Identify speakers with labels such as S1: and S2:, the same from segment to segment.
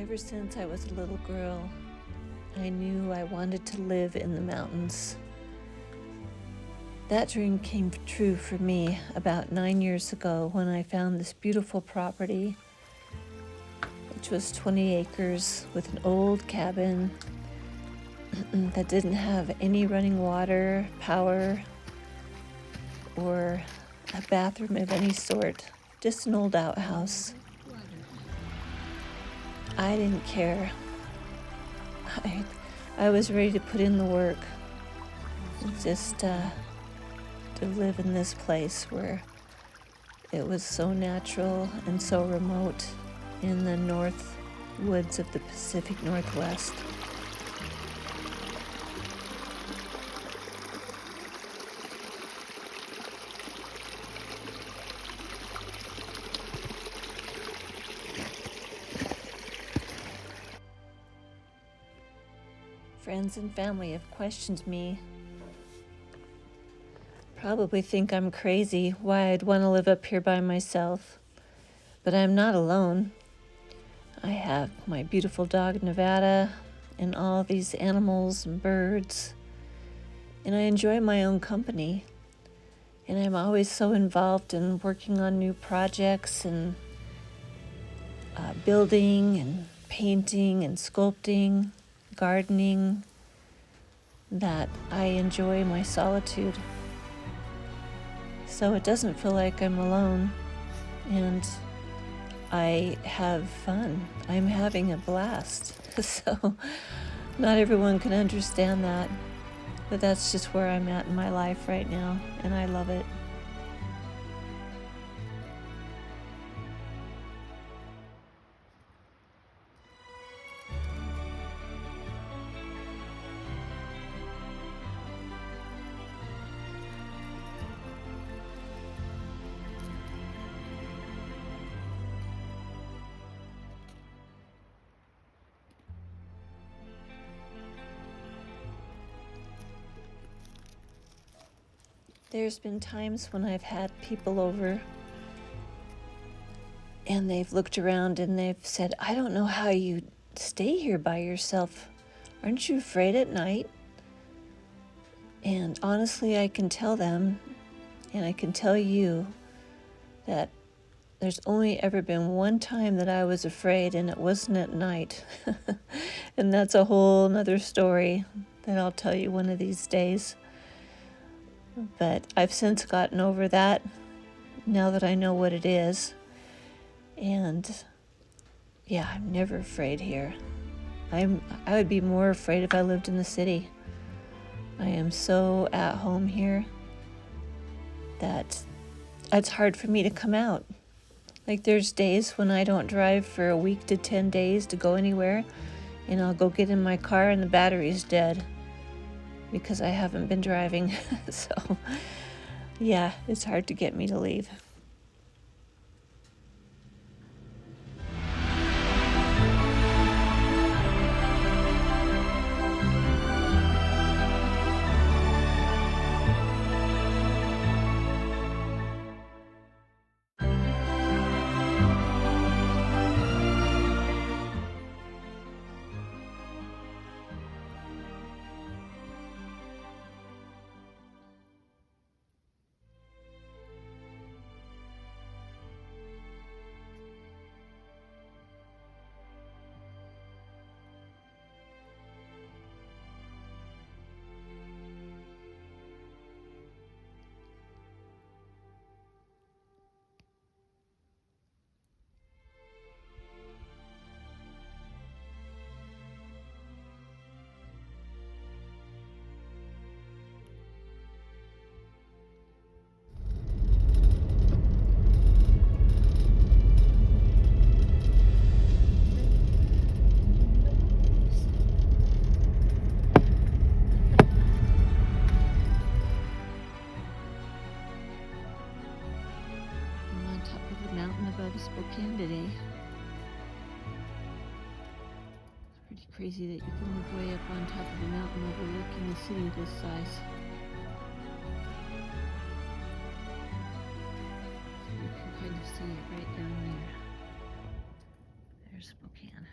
S1: Ever since I was a little girl, I knew I wanted to live in the mountains. That dream came true for me about 9 years ago when I found this beautiful property, which was 20 acres with an old cabin that didn't have any running water, power, or a bathroom of any sort, just an old outhouse. I didn't care. I was ready to put in the work, just to live in this place where it was so natural and so remote in the north woods of the Pacific Northwest. Friends and family have questioned me. Probably think I'm crazy, why I'd want to live up here by myself. But I'm not alone. I have my beautiful dog Nevada and all these animals and birds. And I enjoy my own company. And I'm always so involved in working on new projects and building and painting and sculpting, gardening, that I enjoy my solitude. So it doesn't feel like I'm alone, and I have fun. I'm having a blast. So not everyone can understand that, but that's just where I'm at in my life right now, and I love it. There's been times when I've had people over and they've looked around and they've said, I don't know how you stay here by yourself. Aren't you afraid at night? And honestly, I can tell them, and I can tell you, that there's only ever been one time that I was afraid, and it wasn't at night. And that's a whole nother story that I'll tell you one of these days. But I've since gotten over that now that I know what it is. And yeah, I'm never afraid here. I would be more afraid if I lived in the city. I am so at home here that it's hard for me to come out. Like there's days when I don't drive for a week to 10 days to go anywhere, and I'll go get in my car and the battery's dead because I haven't been driving. So yeah, it's hard to get me to leave. Top of the mountain above Spokane today. It's pretty crazy that you can live way up on top of a mountain overlooking a city this size. So you can kind of see it right down there. There's Spokane.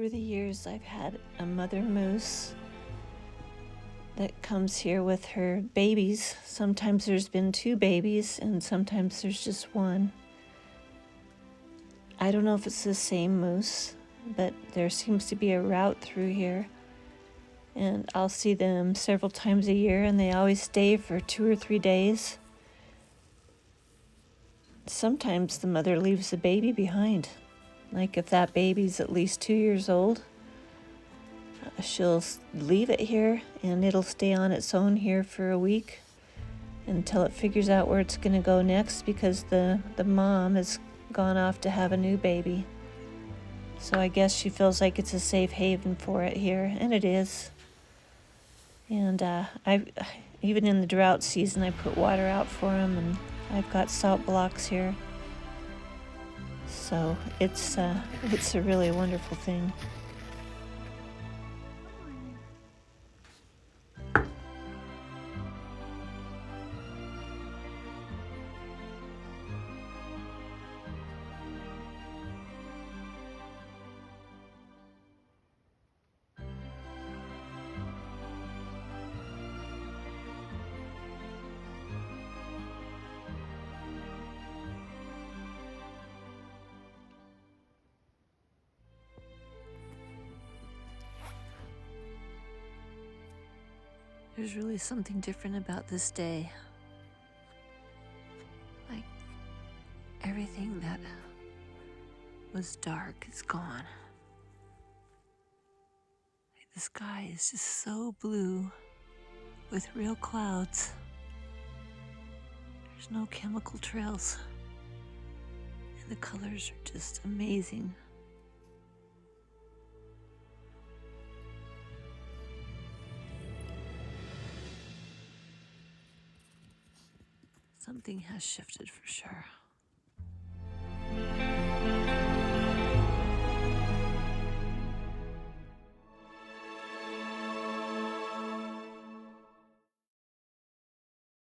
S1: over the years, I've had a mother moose that comes here with her babies. Sometimes there's been 2 babies, and sometimes there's just 1. I don't know if it's the same moose, but there seems to be a route through here. And I'll see them several times a year, and they always stay for 2 or 3 days. Sometimes the mother leaves the baby behind. Like if that baby's at least 2 years old, she'll leave it here and it'll stay on its own here for a week until it figures out where it's going to go next, because the mom has gone off to have a new baby. So I guess she feels like it's a safe haven for it here, and it is. And I even in the drought season, I put water out for them, and I've got salt blocks here. So it's a really wonderful thing. There's really something different about this day. Like everything that was dark is gone. Like the sky is just so blue with real clouds. There's no chemical trails. And the colors are just amazing. Something has shifted for sure.